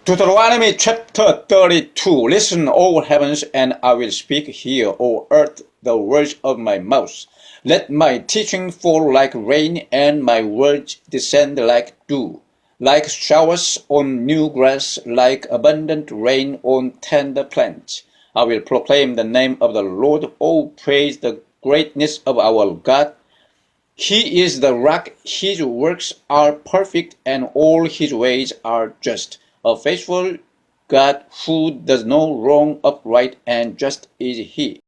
Deuteronomy chapter 32. Listen, O heavens, and I will speak here, O earth, the words of my mouth. Let my teaching fall like rain, and my words descend like dew, like showers on new grass, like abundant rain on tender plants. I will proclaim the name of the Lord. Oh, praise the greatness of our God. He is the rock, his works are perfect, and all his ways are just. A faithful God who does no wrong, upright and just is he.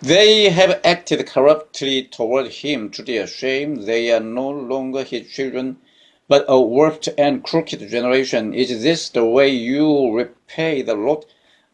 They have acted corruptly toward him. To their shame, they are no longer his children, but a warped and crooked generation. Is this the way you repay the Lord?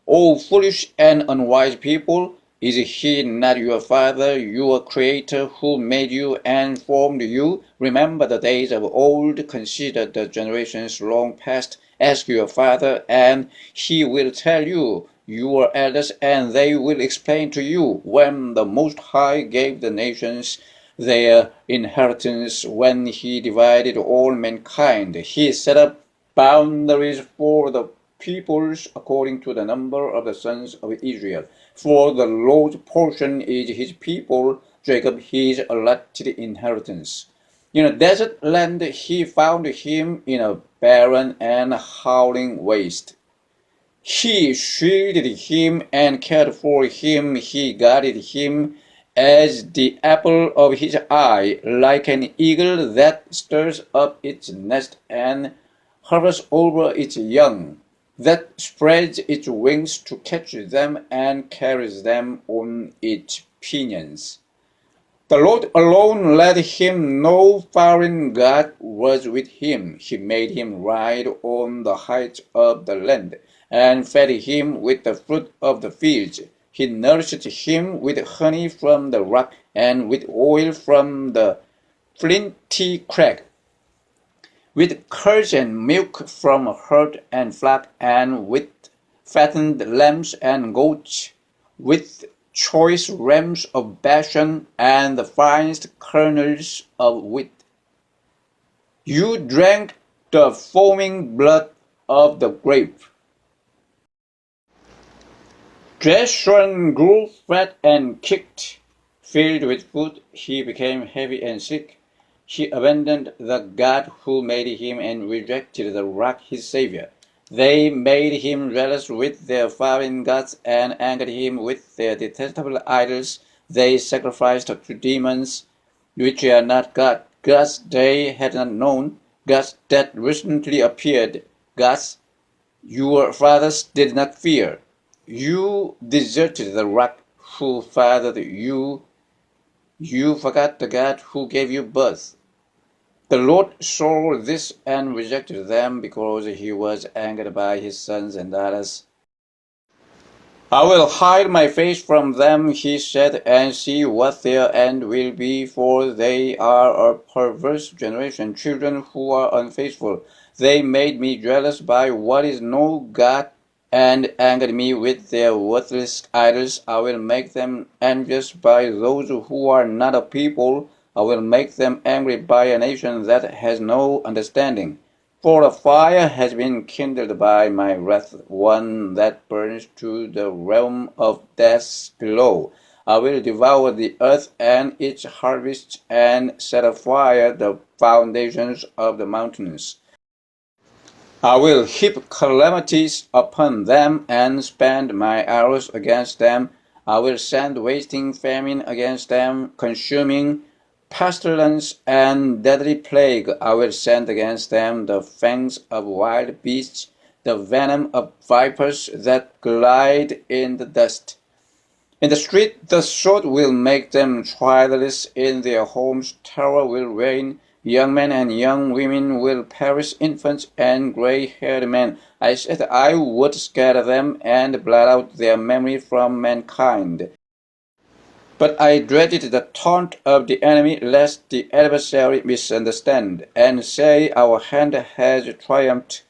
O foolish and unwise people, is he not your father, your creator, who made you and formed you? Remember the days of old, consider the generations long past. Ask your father, and he will tell you, your elders, and they will explain to you, when the Most High gave the nations their inheritance, when he divided all mankind. He set up boundaries for the peoples according to the number of the sons of Israel. For the Lord's portion is his people, Jacob his allotted inheritance. In a desert land he found him, in a barren and howling waste. He shielded him and cared for him. He guarded him as the apple of his eye, like an eagle that stirs up its nest and hovers over its young, that spreads its wings to catch them and carries them on its pinions. The Lord alone led him, no foreign God was with him. He made him ride on the heights of the land, and fed him with the fruit of the fields. He nourished him with honey from the rock, and with oil from the flinty crag, with curds and milk from herd and flock, and with fattened lambs and goats, with choice rams of Bashan, and the finest kernels of wheat. You drank the foaming blood of the grape. Jeshurun grew fat and kicked. Filled with food, he became heavy and sick. He abandoned the God who made him and rejected the rock, his Savior. They made him jealous with their foreign gods and angered him with their detestable idols. They sacrificed to demons, which are not God, gods they had not known, gods that recently appeared, gods your fathers did not fear. You deserted the rock who fathered you. You forgot the God who gave you birth. The Lord saw this and rejected them because he was angered by his sons and daughters. I will hide my face from them, he said, and see what their end will be, for they are a perverse generation, children who are unfaithful. They made me jealous by what is no God, and angered me with their worthless idols. I will make them envious by those who are not a people. I will make them angry by a nation that has no understanding. For a fire has been kindled by my wrath, one that burns to the realm of death below. I will devour the earth and its harvests, and set afire the foundations of the mountains. I will heap calamities upon them, and spend my arrows against them. I will send wasting famine against them, consuming pestilence and deadly plague. I will send against them the fangs of wild beasts, the venom of vipers that glide in the dust. In the street the sword will make them childless. In their homes terror will reign. Young men and young women will perish, infants and gray-haired men. I said I would scatter them and blot out their memory from mankind. But I dreaded the taunt of the enemy, lest the adversary misunderstand, and say, our hand has triumphed.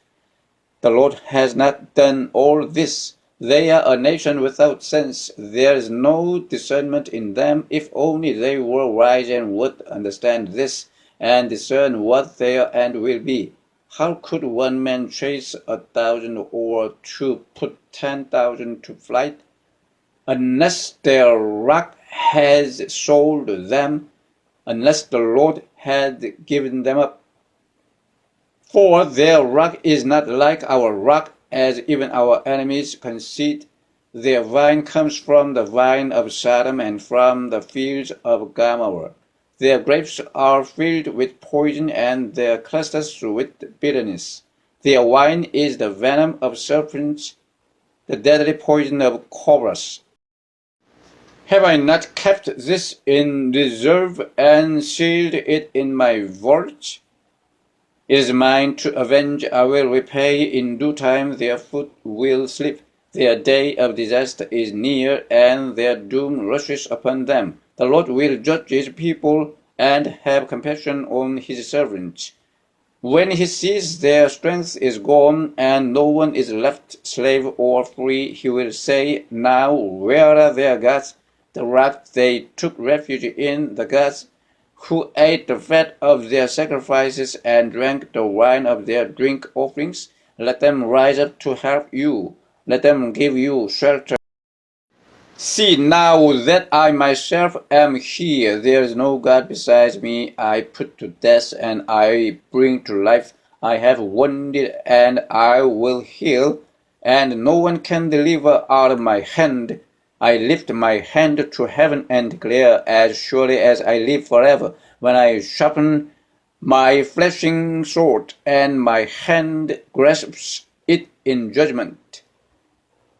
The Lord has not done all this. They are a nation without sense. There is no discernment in them. If only they were wise and would understand this, and discern what their end will be. How could one man chase 1,000 or to put 10,000 to flight? Unless their rock has sold them, unless the Lord had given them up. For their rock is not like our rock, as even our enemies concede. Their vine comes from the vine of Sodom and from the fields of Gomorrah. Their grapes are filled with poison and their clusters with bitterness. Their wine is the venom of serpents, the deadly poison of cobras. Have I not kept this in reserve and sealed it in my vault? It is mine to avenge, I will repay in due time, their foot will slip. Their day of disaster is near, and their doom rushes upon them. The Lord will judge his people and have compassion on his servants. When he sees their strength is gone, and no one is left slave or free, he will say, Now where are their gods, the rock they took refuge in, the gods who ate the fat of their sacrifices and drank the wine of their drink offerings? Let them rise up to help you. Let them give you shelter. See now that I myself am here. There is no God besides me. I put to death and I bring to life. I have wounded and I will heal, and no one can deliver out of my hand. I lift my hand to heaven and declare, as surely as I live forever, when I sharpen my flashing sword, and my hand grasps it in judgment,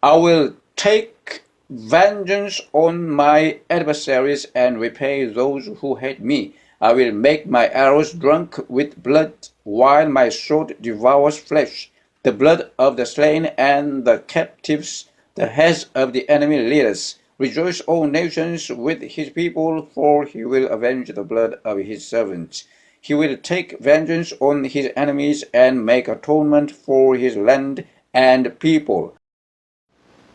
I will take vengeance on my adversaries and repay those who hate me. I will make my arrows drunk with blood, while my sword devours flesh, the blood of the slain and the captives, the heads of the enemy leaders. Rejoice, O nations, with his people, for he will avenge the blood of his servants. He will take vengeance on his enemies and make atonement for his land and people.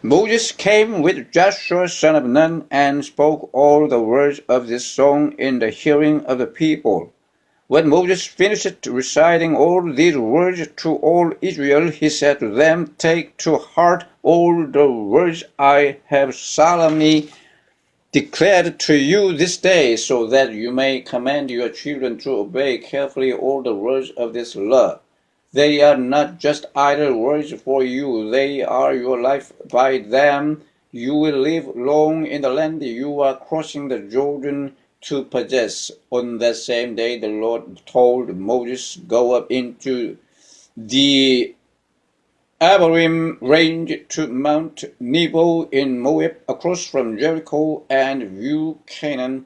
Moses came with Joshua son of Nun and spoke all the words of this song in the hearing of the people. When Moses finished reciting all these words to all Israel, he said to them, Take to heart all the words I have solemnly declared to you this day, so that you may command your children to obey carefully all the words of this law. They are not just idle words for you, they are your life. By them you will live long in the land you are crossing the Jordan to possess. On that same day the Lord told Moses, Go up into the Abarim range to Mount Nebo in Moab, across from Jericho, and view Canaan,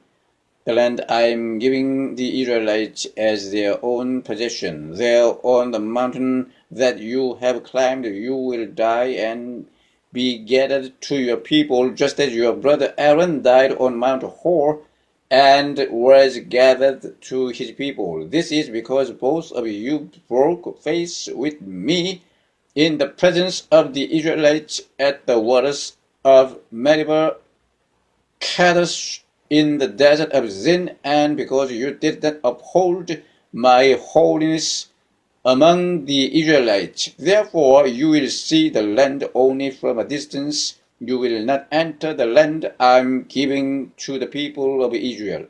the land I am giving the Israelites as their own possession. There on the mountain that you have climbed you will die and be gathered to your people, just as your brother Aaron died on Mount Hor and was gathered to his people. This is because both of you broke faith with me in the presence of the Israelites at the waters of Meribah, Kadesh, in the desert of Zin, and because you did not uphold my holiness among the Israelites. Therefore you will see the land only from a distance. You will not enter the land I am giving to the people of Israel.